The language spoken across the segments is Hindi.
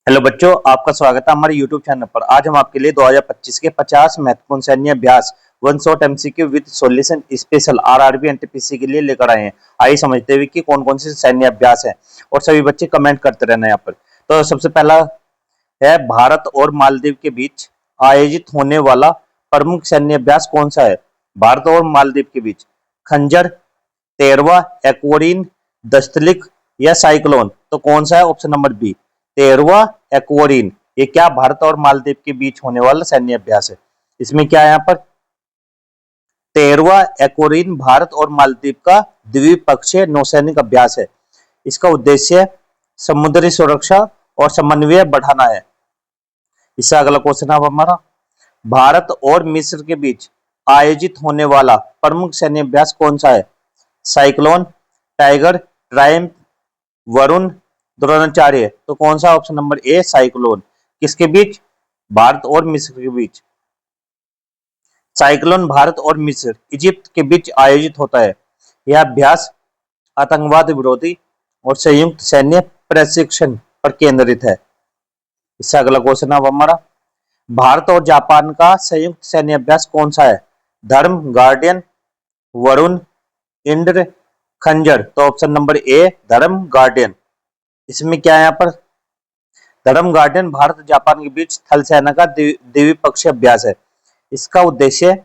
हेलो बच्चों, आपका स्वागत है हमारे YouTube चैनल पर। आज हम आपके लिए 2025 के 50 महत्वपूर्ण सैन्य अभ्यास one shot MCQ with solution special RRB NTPC के लिए लेकर आए हैं। आइए समझते हुए कि कौन कौन से सैन्य अभ्यास हैं और सभी बच्चे कमेंट करते रहना यहाँ पर। तो सबसे पहला है, भारत और मालदीव के बीच आयोजित होने वाला प्रमुख सैन्य अभ्यास कौन सा है? भारत और मालदीव के बीच खंजर, तेरवा, एक्वोरिन, दस्तलिक या साइक्लोन। तो कौन सा है? ऑप्शन नंबर बी, तेरवा एक्वोरिन। ये क्या भारत और मालदीव के बीच होने वाला सैन्य अभ्यास है। इसमें क्या है यहाँ पर? तेरवा एक्वोरिन भारत और मालदीव का द्विपक्षीय नौसैनिक अभ्यास है। इसका उद्देश्य समुद्री सुरक्षा और समन्वय बढ़ाना है। इससे अगला क्वेश्चन है हमारा, भारत और मिस्र के बीच आयोजित होने वाला प्रमुख सैन्य अभ्यास कौन सा है? Cyclone, tiger, Triumph, Varun, Dronacharya. तो कौन सा? ऑप्शन नंबर ए, साइक्लोन। किसके बीच? भारत और मिस्र के बीच। साइक्लोन भारत और मिस्र, इजिप्ट के बीच आयोजित होता है। यह अभ्यास आतंकवाद विरोधी और संयुक्त सैन्य प्रशिक्षण पर केंद्रित है। इससे अगला क्वेश्चन है हमारा, भारत और जापान का संयुक्त सैन्य अभ्यास कौन सा है? धर्म, गार्डियन, वरुण, इंद्र, खंजर। तो ऑप्शन नंबर ए, धर्म गार्डियन। इसमें क्या है यहाँ पर? धर्म गार्डियन भारत और जापान के बीच थल सेना का द्विपक्षीय अभ्यास है। इसका उद्देश्य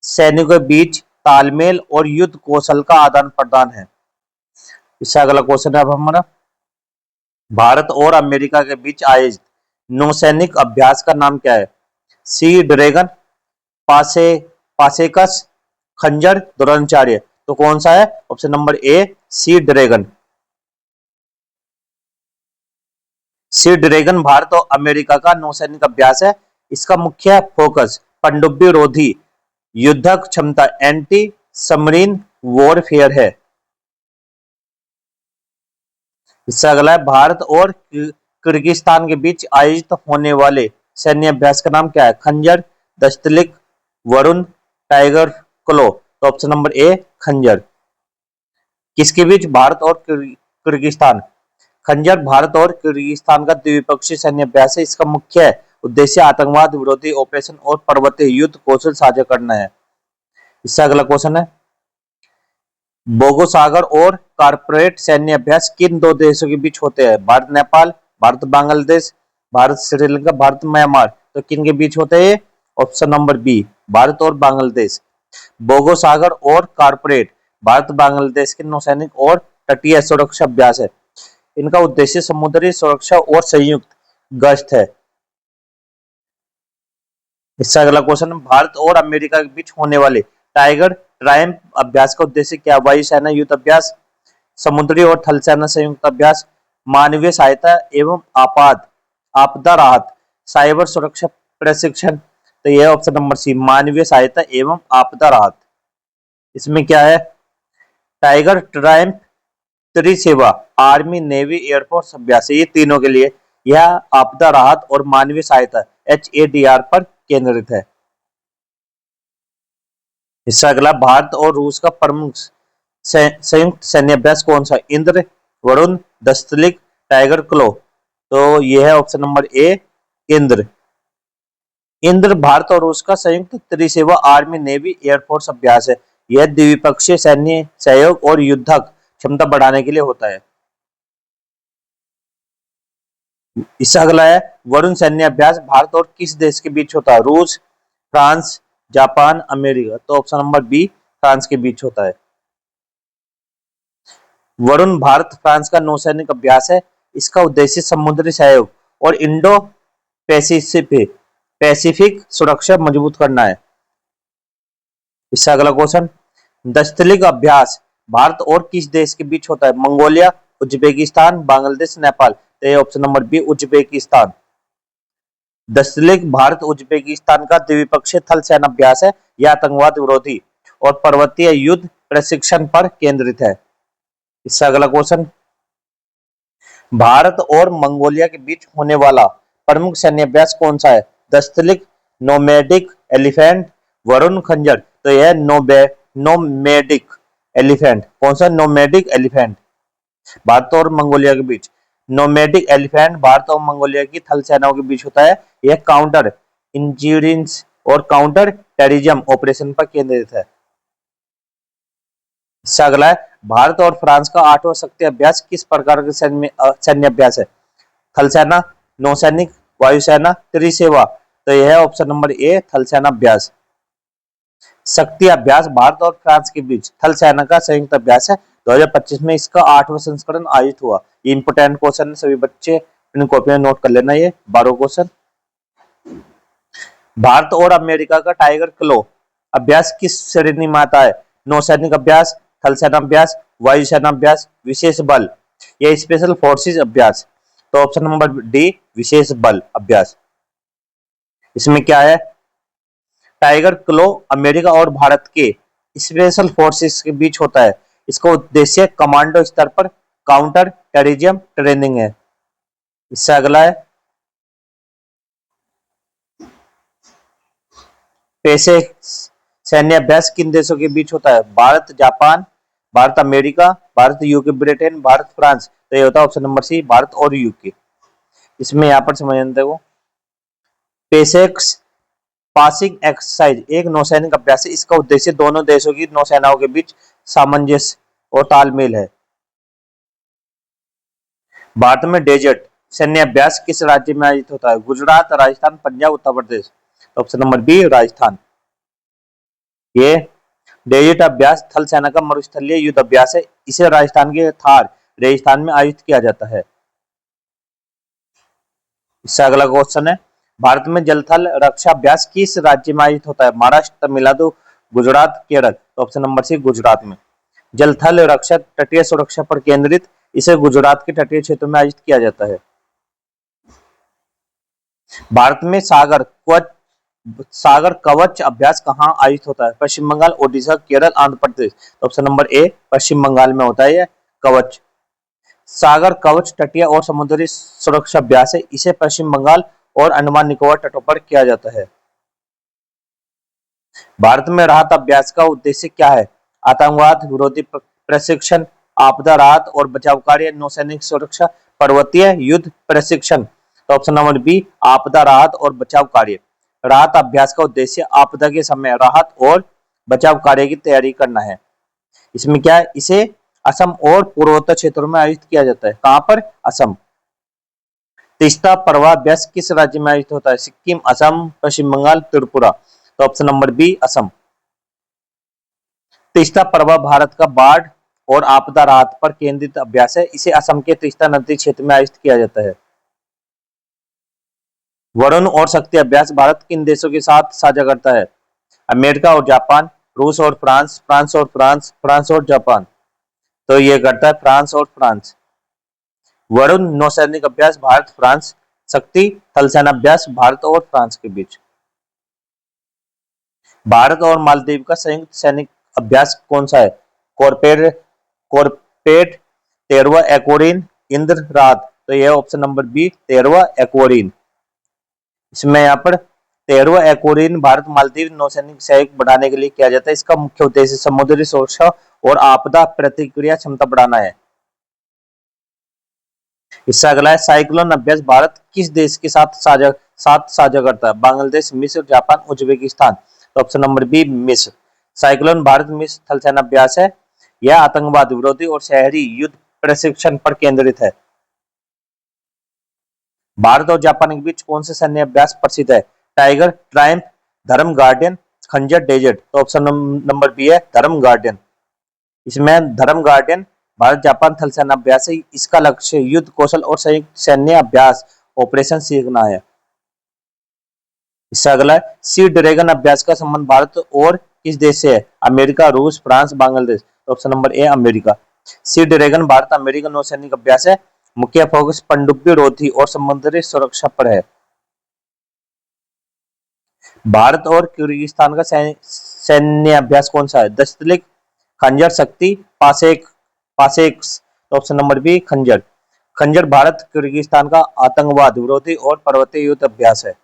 सैनिकों के बीच तालमेल और युद्ध कौशल का आदान प्रदान है। इससे अगला क्वेश्चन है अब हमारा, भारत और अमेरिका के बीच आयोजित नौसैनिक अभ्यास का नाम क्या है? सी ड्रैगन, पासे पासेकस, खंजर, द्रोणाचार्य। तो कौन सा है? Option number A, Sea Dragon. Sea Dragon Bharat और अमेरिका का नौसैनिक अभ्यास है। इसका मुख्य फोकस पनडुब्बी रोधी युद्धक क्षमता एंटी सबमरीन वॉरफेयर है। इससे अगला है, भारत और किर्गिस्तान के बीच आयोजित होने वाले सैन्य अभ्यास का नाम क्या है? खंजर, दस्तलिक, वरुण, टाइगर, क्लो। तो ऑप्शन नंबर ए, खंजर। किसके बीच? भारत और किर्गिस्तान। खंजर भारत और किर्गिस्तान का द्विपक्षीय सैन्य अभ्यास है। इसका मुख्य उद्देश्य आतंकवाद विरोधी ऑपरेशन और पर्वतीय युद्ध कौशल साझा करना है। इससे अगला क्वेश्चन है, बोगोसागर और कारपोरेट सैन्य अभ्यास किन दो देशों के बीच होते हैं? भारत नेपाल, भारत बांग्लादेश, भारत श्रीलंका, भारत म्यांमार। तो किन के बीच होते हैं? ऑप्शन नंबर बी, भारत और बांग्लादेश। बोगोसागर और कारपोरेट भारत बांग्लादेश के नौसैनिक और तटीय सुरक्षा अभ्यास है। इनका उद्देश्य समुद्री सुरक्षा और संयुक्त गश्त है। इससे अगला क्वेश्चन, भारत और अमेरिका के बीच होने वाले टाइगर ट्रायम्फ अभ्यास का उद्देश्य क्या? वायुसेना युद्ध अभ्यास, समुद्री और थल सेना संयुक्त अभ्यास, मानवीय सहायता एवं आपदा राहत, साइबर सुरक्षा प्रशिक्षण। तो यह ऑप्शन नंबर सी, मानवीय सहायता एवं आपदा राहत। इसमें क्या है? टाइगर ट्रायम्फ त्रिसेवा आर्मी नेवी एयरफोर्स अभ्यास है। ये तीनों के लिए यह आपदा राहत और मानवीय सहायता HADR पर केंद्रित है। इससे अगला, भारत और रूस का प्रमुख संयुक्त सैन्य अभ्यास कौन सा? इंद्र, वरुण, दस्तलिक, टाइगर, क्लो। तो यह है option number A, Indra. Indra Bharat और रूस का संयुक्त त्रिसेवा आर्मी नेवी एयरफोर्स अभ्यास है। यह द्विपक्षीय सैन्य सहयोग और युद्धक क्षमता बढ़ाने के लिए होता है। इससे अगला है, वरुण सैन्य अभ्यास भारत और किस देश के बीच होता है? रूस, फ्रांस, जापान, अमेरिका। तो ऑप्शन नंबर बी, फ्रांस के बीच होता है। वरुण भारत फ्रांस का नौसैनिक अभ्यास है। इसका उद्देश्य समुद्री सहयोग और इंडो पैसिफिक सुरक्षा मजबूत करना है। इससे अगला क्वेश्चन, दस्तलिक अभ्यास भारत और किस देश के बीच होता है? Mongolia, Uzbekistan, Bangladesh, Nepal. तो ये option number B, Uzbekistan. Dustlik Bharat Uzbekistan का द्विपक्षीय थल सेना अभ्यास है। यह आतंकवाद विरोधी और पर्वतीय युद्ध प्रशिक्षण पर केंद्रित है। इससे अगला क्वेश्चन, भारत और मंगोलिया के बीच होने वाला प्रमुख सैन्य अभ्यास कौन सा है? दस्तलिक, नोमैडिक एलिफेंट, वरुण, खंजर। तो यह नोमैडिक एलिफेंट। कौन सा? Nomadic Elephant. भारत और मंगोलिया के बीच नोमैडिक एलिफेंट भारत और मंगोलिया की थल सेनाओं के बीच होता है। यह काउंटर इंजीरियंस और काउंटर टेररिज्म ऑपरेशन पर केंद्रित है। इससे अगला है, भारत और फ्रांस का 8वां शक्ति अभ्यास किस प्रकार का सैन्य अभ्यास है? थल सेना, नौसैनिक, वायुसेना, त्रिसेवा। तो यह है ऑप्शन नंबर ए, थल सेना अभ्यास। शक्ति अभ्यास भारत और फ्रांस के बीच थल सेना का संयुक्त अभ्यास है। 2025 में इसका 8वां संस्करण आयोजित हुआ। ये इंपोर्टेंट क्वेश्चन है, सभी बच्चे अपनी कॉपी में नोट कर लेना। ये 12 क्वेश्चन। भारत और अमेरिका का टाइगर क्लो अभ्यास किस श्रेणी में आता है? नौसैनिक अभ्यास, थल सेना अभ्यास, वायुसेना अभ्यास, विशेष बल या स्पेशल फोर्सेस अभ्यास। तो ऑप्शन नंबर डी, विशेष बल अभ्यास। इसमें क्या है, टाइगर क्लो अमेरिका और भारत के स्पेशल फोर्सेस के बीच होता है। इसका उद्देश्य कमांडो स्तर पर काउंटर टेररिज्म ट्रेनिंग है। इससे अगला है, पैसे सैन्य अभ्यास किन देशों के बीच होता है? Bharat Japan, Bharat America, Bharat UK Britain, Bharat France. तो ये होता है ऑप्शन नंबर सी, भारत और यूके। इसमें यहां पर समझना देखो, पेसेक्स पासिंग एक्सरसाइज एक नौसैनिक अभ्यास है। इसका उद्देश्य दोनों देशों की नौसेनाओं के बीच सामंजस्य और तालमेल है। भारत में डेजर्ट सैन्य अभ्यास किस राज्य में आयोजित होता है? Gujarat, Rajasthan, Punjab, Uttar Pradesh. Option number B, Rajasthan. ये डेजर्ट अभ्यास थल सेना का मरुस्थलीय युद्ध अभ्यास है। इसे राजस्थान के थार रेगिस्तान में आयोजित किया जाता है। इससे अगला क्वेश्चन है, भारत में जल थल रक्षा अभ्यास किस राज्य में आयोजित होता है? महाराष्ट्र, तमिलनाडु, गुजरात, केरल। तो ऑप्शन नंबर सी, गुजरात में। जल थल रक्षा तटीय सुरक्षा पर केंद्रित, इसे गुजरात के तटीय क्षेत्रों में आयोजित किया जाता है। भारत में सागर कवच अभ्यास कहाँ आयोजित होता है? पश्चिम बंगाल, ओडिशा, केरल, आंध्र प्रदेश। तो ऑप्शन नंबर ए, पश्चिम बंगाल में होता है यह कवच। सागर कवच तटीय और समुद्री सुरक्षा अभ्यास है। इसे पश्चिम बंगाल और अंडमान निकोबार तटों पर किया जाता है। भारत में राहत अभ्यास का उद्देश्य क्या है? आतंकवाद विरोधी प्रशिक्षण, आपदा राहत और बचाव कार्य, नौसैनिक सुरक्षा, पर्वतीय युद्ध प्रशिक्षण। तो ऑप्शन नंबर बी, आपदा राहत और बचाव कार्य। राहत अभ्यास का उद्देश्य आपदा के समय राहत और बचाव कार्य की तैयारी करना है। इसमें क्या है, इसे असम और पूर्वोत्तर क्षेत्रों में आयोजित किया जाता है। कहां पर? असम। तीस्ता पर्वाभ्यास किस राज्य में आयोजित होता है? सिक्किम, असम, पश्चिम बंगाल, त्रिपुरा। तो option number B, Assam. Teesta पर्वा भारत का बाढ़ और आपदा राहत पर केंद्रित अभ्यास है। इसे असम के तीस्ता नदी क्षेत्र में आयोजित किया जाता है। वरुण और शक्ति अभ्यास भारत किन देशों के साथ साझा करता है? अमेरिका और जापान, रूस और फ्रांस, फ्रांस और फ्रांस, फ्रांस और जापान। तो ये करता है फ्रांस और फ्रांस। वरुण नौसैनिक अभ्यास भारत फ्रांस, शक्ति थल सेना अभ्यास भारत और फ्रांस के बीच। भारत और मालदीव का संयुक्त सैनिक अभ्यास कौन सा है? कॉर्पेट कॉर्पेट 13वां एक्वारिन, इंद्र रात। तो यह ऑप्शन नंबर बी, 13वां एक्वारिन। इसमें यहाँ पर 13वां एक्वारिन भारत मालदीव नौसैनिक सहयोग बढ़ाने के लिए किया जाता है। इसका मुख्य उद्देश्य समुद्री सुरक्षा और आपदा प्रतिक्रिया क्षमता बढ़ाना है। इससे अगला है, साइक्लोन अभ्यास भारत किस देश के साथ साझा करता है? बांग्लादेश, मिस्र, जापान, उज्बेकिस्तान। तो ऑप्शन नंबर बी, मिस्र। साइक्लोन भारत मिस्र थल सेना अभ्यास है। यह आतंकवाद विरोधी और शहरी युद्ध प्रशिक्षण पर केंद्रित है। भारत और जापान के बीच कौन से सैन्य अभ्यास प्रसिद्ध है? टाइगर, ट्रायम्फ, धर्म गार्डियन, खंजर, डेजर्ट। तो ऑप्शन नंबर बी है धर्म गार्डियन। इसमें धर्म गार्डियन भारत जापान थल सेना अभ्यास है। इसका लक्ष्य युद्ध कौशल और संयुक्त सैन्य अभ्यास ऑपरेशन सीखना है। इससे अगला है, सी ड्रैगन अभ्यास का संबंध भारत और किस देश से है? अमेरिका, रूस, फ्रांस, बांग्लादेश। तो option number A, America. Sea Dragon Bharat America नौसैनिक अभ्यास है। मुख्य फोकस पनडुब्बी रोधी और समुद्री सुरक्षा पर है। भारत और किर्गिस्तान का सैन्य अभ्यास कौन सा है? दस्तलिक, खंजर, शक्ति, पासेक्स। तो ऑप्शन नंबर बी, खंजर। खंजर भारत किर्गिस्तान का आतंकवाद विरोधी और पर्वतीय युद्ध अभ्यास है।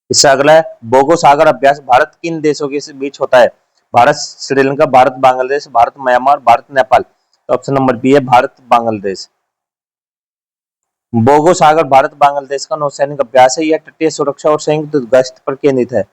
इससे अगला है, बोगो सागर अभ्यास भारत किन देशों के बीच होता है? भारत श्रीलंका, भारत बांग्लादेश, भारत म्यांमार, भारत नेपाल। तो तो ऑप्शन नंबर बी है भारत बांग्लादेश। बोगो सागर भारत बांग्लादेश का नौसैनिक अभ्यास है। यह तटीय सुरक्षा और संयुक्त गश्त पर केंद्रित है।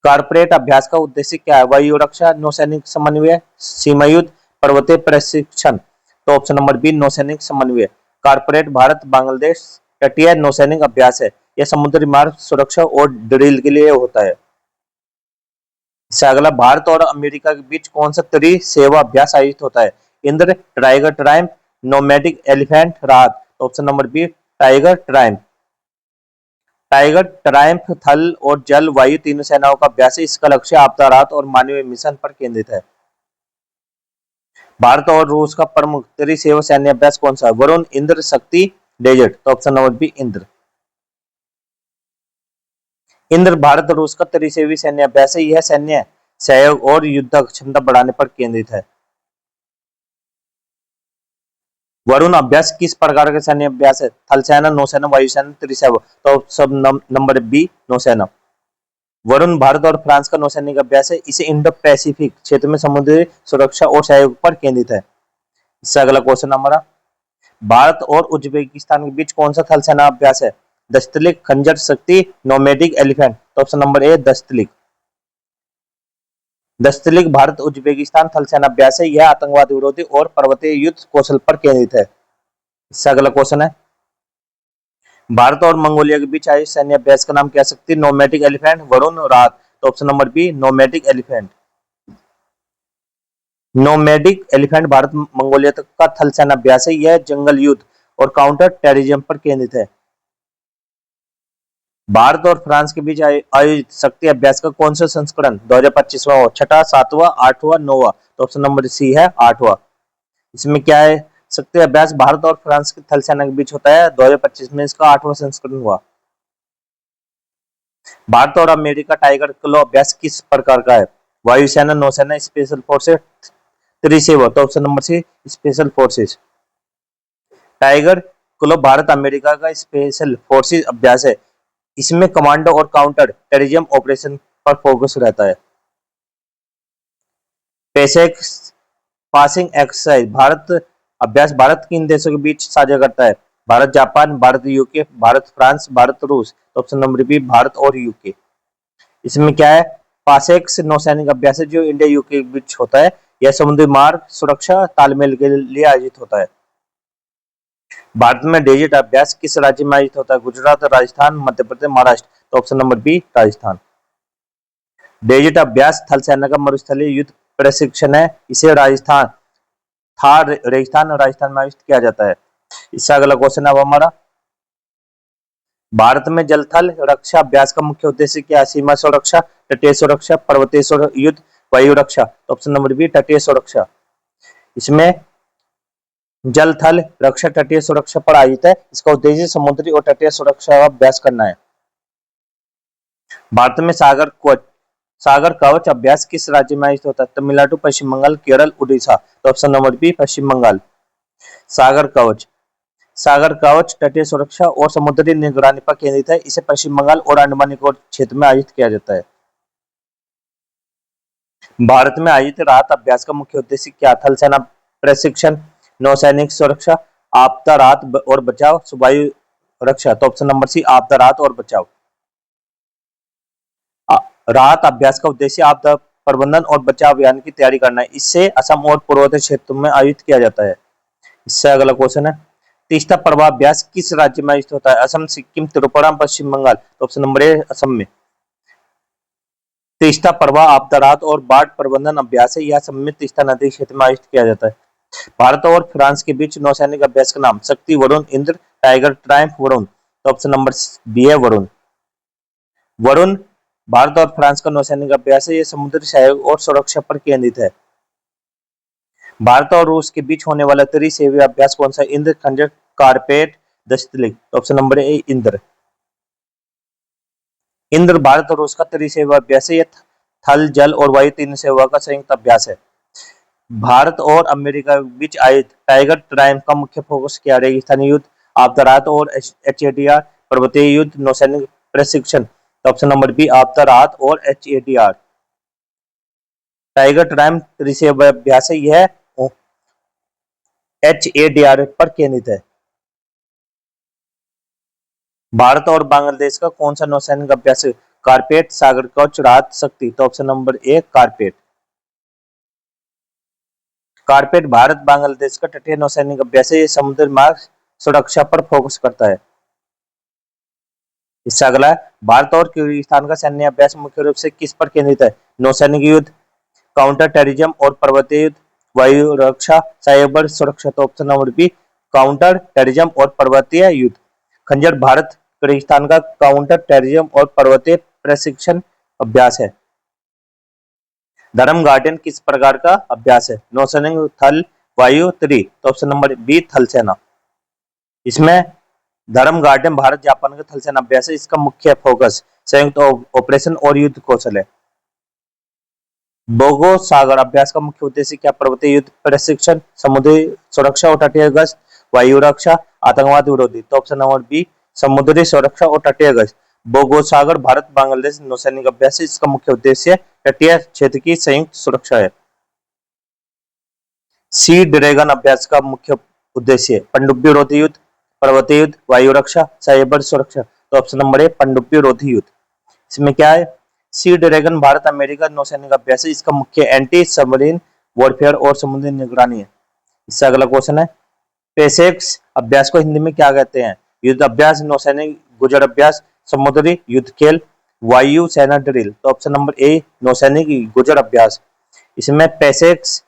कारपोरेट अभ्यास का उद्देश्य क्या है? वायु रक्षा, नौसैनिक समन्वय, सीमा युद्ध, पर्वतीय प्रशिक्षण। तो ऑप्शन नंबर बी नौसैनिक समन्वय। कारपोरेट भारत बांग्लादेश तटीय नौसैनिक अभ्यास है। यह समुद्री मार्ग सुरक्षा और ड्रिल के लिए होता है। इससे अगला, भारत और अमेरिका के बीच कौन सा त्रिसेवा अभ्यास आयोजित होता है? Indra, Tiger Triumph, Nomadic Elephant, Rahat. तो option number B Tiger Triumph. Tiger Triumph थल और जल वायु तीनों सेनाओं का अभ्यास है। इसका लक्ष्य आपदा राहत और मानवीय मिशन पर केंद्रित है। भारत और रूस का प्रमुख त्रिसेवा सैन्य अभ्यास कौन सा है? वरुण, इंद्र, शक्ति, डेजर्ट। तो option number B Indra. Indra Bharat और रूस का त्रिसेवी सैन्य अभ्यास है। यह सैन्य सहयोग और युद्ध क्षमता बढ़ाने पर केंद्रित है। वरुण अभ्यास किस प्रकार का सैन्य अभ्यास है? थल सेना, नौसेना, वायुसेना, त्रिसेवा। तो सब नंबर बी नौसेना। वरुण भारत और फ्रांस का नौसैनिक अभ्यास है। इसे इंडो पैसिफिक क्षेत्र में समुद्री सुरक्षा और सहयोग पर केंद्रित है। इससे अगला क्वेश्चन हमारा, भारत और उज्बेकिस्तान के बीच कौन सा थल सेना अभ्यास है? Dustlik, Khanjar, Shakti, nomadic elephant. तो option number A Dustlik. Dustlik Bharat Uzbekistan थल सेना अभ्यास है। यह आतंकवाद विरोधी और पर्वतीय युद्ध कौशल पर केंद्रित है। इससे अगला क्वेश्चन है, भारत और मंगोलिया के बीच आयोजित सैन्य अभ्यास का नाम क्या? सकती, नोमैटिक एलिफेंट, वरुण, राहत। तो option number B Nomadic Elephant. Nomadic Elephant Bharat Mongolia तक का थल सेना अभ्यास है। यह जंगल युद्ध और काउंटर टेररिज्म पर केंद्रित है। भारत और फ्रांस के बीच आयोजित शक्ति अभ्यास का कौन सा संस्करण 2025वां हो? छठा, सातवां, आठवां, नौवां। तो ऑप्शन नंबर सी है आठवां। इसमें क्या है? शक्ति अभ्यास भारत और फ्रांस की थल सेना के बीच होता है। 2025 में इसका 8वां संस्करण हुआ। भारत और अमेरिका टाइगर क्लो अभ्यास किस प्रकार का है? वायुसेना, नौसेना, स्पेशल फोर्सेस, त्रिसेवा। तो option number C special forces. Tiger claw Bharat America का स्पेशल फोर्सेस अभ्यास है। इसमें कमांडो और काउंटर टेररिज्म ऑपरेशन पर फोकस रहता है। पेसेक पासिंग एक्सरसाइज भारत अभ्यास भारत किन देशों के बीच साझा करता है? Bharat Japan, Bharat UK, Bharat France, Bharat रूस। तो ऑप्शन नंबर बी भारत और यूके। इसमें क्या है? पासेक्स नौसैनिक अभ्यास है जो इंडिया यूके के बीच होता है। यह समुद्री मार्ग सुरक्षा तालमेल के लिए आयोजित होता है। भारत में डेजर्ट अभ्यास किस राज्य में आयोजित होता है? गुजरात, राजस्थान, मध्य प्रदेश, महाराष्ट्र। तो option number B Rajasthan. Desert अभ्यास थल सेना का मरुस्थलीय युद्ध प्रशिक्षण है। इसे राजस्थान थार रेगिस्तान और राजस्थान में आयोजित किया जाता है। इससे अगला क्वेश्चन है हमारा, भारत में जल थल रक्षा अभ्यास का मुख्य उद्देश्य क्या है? सीमा सुरक्षा, तटीय सुरक्षा, पर्वतीय युद्ध, वायु रक्षा। तो ऑप्शन नंबर बी तटीय सुरक्षा। इसमें जल थल रक्षा तटीय सुरक्षा पर आयोजित है। इसका उद्देश्य समुद्री और तटीय सुरक्षा का अभ्यास करना है। भारत में सागर कवच अभ्यास किस राज्य में आयोजित होता है? तमिलनाडु, पश्चिम बंगाल, केरल, उड़ीसा। तो ऑप्शन नंबर बी पश्चिम बंगाल। सागर कवच तटीय सुरक्षा और समुद्री निगरानी पर केंद्रित है। इसे पश्चिम बंगाल और अंडमान निकोबार क्षेत्र में आयोजित किया जाता है। भारत में आयोजित राहत अभ्यास का मुख्य उद्देश्य क्या? थल सेना प्रशिक्षण, नौसैनिक सुरक्षा, आपदा राहत और बचाव, वायु रक्षा। तो ऑप्शन नंबर सी आपदा राहत और बचाव। राहत अभ्यास का उद्देश्य आपदा प्रबंधन और बचाव अभियान की तैयारी करना है। इससे असम और पूर्वोत्तर क्षेत्रों में आयोजित किया जाता है। इससे अगला क्वेश्चन है, तीस्ता पर्वा अभ्यास किस राज्य में आयोजित होता है? असम, सिक्किम, त्रिपुरा, पश्चिम बंगाल। तो ऑप्शन नंबर ए असम में। तीस्ता पर्वा आपदा राहत और बाढ़ प्रबंधन अभ्यास है। यह असम में तीस्ता नदी क्षेत्र में आयोजित किया जाता है। भारत और फ्रांस के बीच नौसैनिक अभ्यास का नाम? शक्ति, वरुण, इंद्र, टाइगर ट्रायम्फ, वरुण। तो ऑप्शन नंबर बी है वरुण। वरुण भारत और फ्रांस का नौसैनिक अभ्यास है। यह समुद्री सहयोग और सुरक्षा पर केंद्रित है। भारत और रूस के बीच होने वाला त्रिसेवीय अभ्यास कौन सा? Indra, Khanjar, carpet, Dustlik. Option number A Indra. Indra Bharat और रूस का त्रिसेवा अभ्यास है। यह थल, जल और वायु तीन सेवा का संयुक्त अभ्यास है। भारत और अमेरिका के बीच आयोजित टाइगर ट्रायम्फ का मुख्य फोकस क्या? रेगिस्तानी युद्ध, आपदा राहत और HATR, पर्वतीय युद्ध, नौसैनिक प्रशिक्षण। ऑप्शन नंबर बी आपदा राहत और HATR। टाइगर ट्रायम्फ त्रिसेवा अभ्यास है। यह HADRF पर केंद्रित है। भारत और बांग्लादेश का कौन सा नौसैनिक अभ्यास कारपेट सागर का चढ़ात शक्ति? तो ऑप्शन नंबर ए कारपेट। कारपेट भारत बांग्लादेश का तटीय नौसैनिक अभ्यास है। ये समुद्र मार्ग सुरक्षा पर फोकस करता है। इससे अगला है, भारत और किर्गिस्तान का सैन्य अभ्यास मुख्य रूप से किस पर केंद्रित है? नौसैनिक युद्ध, काउंटर टेररिज्म और पर्वतीय युद्ध, वायु रक्षा, साइबर सुरक्षा। तो option number B counter terrorism और पर्वतीय युद्ध। खंजर भारत किर्गिस्तान का काउंटर टेररिज्म और पर्वतीय प्रशिक्षण अभ्यास है। धर्म गार्डन किस प्रकार का अभ्यास है? नौसैनिक, थल, वायु, त्री। तो ऑप्शन नंबर बी थल सेना। इसमें धर्म गार्डन भारत जापान का थल सेना अभ्यास है। इसका मुख्य फोकस संयुक्त ऑपरेशन और युद्ध कौशल है। बोगो सागर अभ्यास का मुख्य उद्देश्य क्या? पर्वतीय युद्ध प्रशिक्षण, समुद्री सुरक्षा और तटीय गश्त, वायु रक्षा, आतंकवाद विरोधी। तो ऑप्शन नंबर बी समुद्री सुरक्षा और तटीय गश्त। बोगो सागर भारत बांग्लादेश नौसैनिक अभ्यास है। इसका मुख्य उद्देश्य तटीय क्षेत्र की संयुक्त सुरक्षा है। सी ड्रैगन अभ्यास का मुख्य उद्देश्य पनडुब्बी विरोधी युद्ध, पर्वतीय युद्ध, वायु रक्षा, साइबर सुरक्षा। तो ऑप्शन नंबर ए पनडुब्बी विरोधी युद्ध। इसमें क्या है? सी ड्रैगन भारत अमेरिका नौसैनिक अभ्यास है। इसका मुख्य एंटी सबमरीन वॉरफेयर और समुद्री निगरानी है। इससे अगला क्वेश्चन है, पेसेक्स अभ्यास को हिंदी में क्या कहते हैं? युद्ध अभ्यास, नौसैनिक गुजर अभ्यास, समुद्री युद्ध खेल, वायु सेना ड्रिल। तो ऑप्शन नंबर ए नौसैनिक गुजर अभ्यास। इसमें पेसेक्स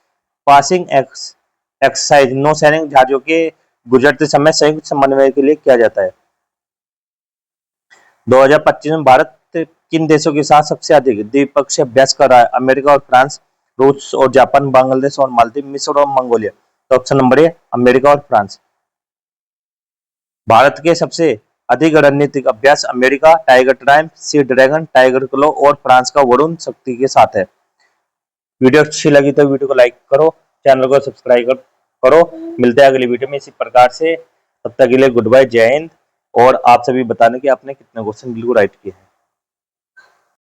पासिंग एक्सरसाइज नौसैनिक जहाजों के गुजरते समय संयुक्त समन्वय के लिए किया जाता है। 2025 में भारत किन देशों के साथ सबसे अधिक द्विपक्षीय अभ्यास कर रहा है? अमेरिका और फ्रांस, रूस और जापान, बांग्लादेश और मालदीव, मिस्र और मंगोलिया। तो ऑप्शन नंबर ए अमेरिका और फ्रांस। भारत के सबसे अधिक रणनीतिक अभ्यास America tiger Triumph, sea dragon, tiger क्लो और फ्रांस का वरुण शक्ति के साथ है। वीडियो अच्छी लगी तो वीडियो को लाइक करो, चैनल को सब्सक्राइब करो। मिलते हैं अगली वीडियो में इसी प्रकार से। तब तक के लिए गुड बाय, जय हिंद। और आप सभी बताने कि आपने कितने क्वेश्चन बिल्कुल राइट किए हैं।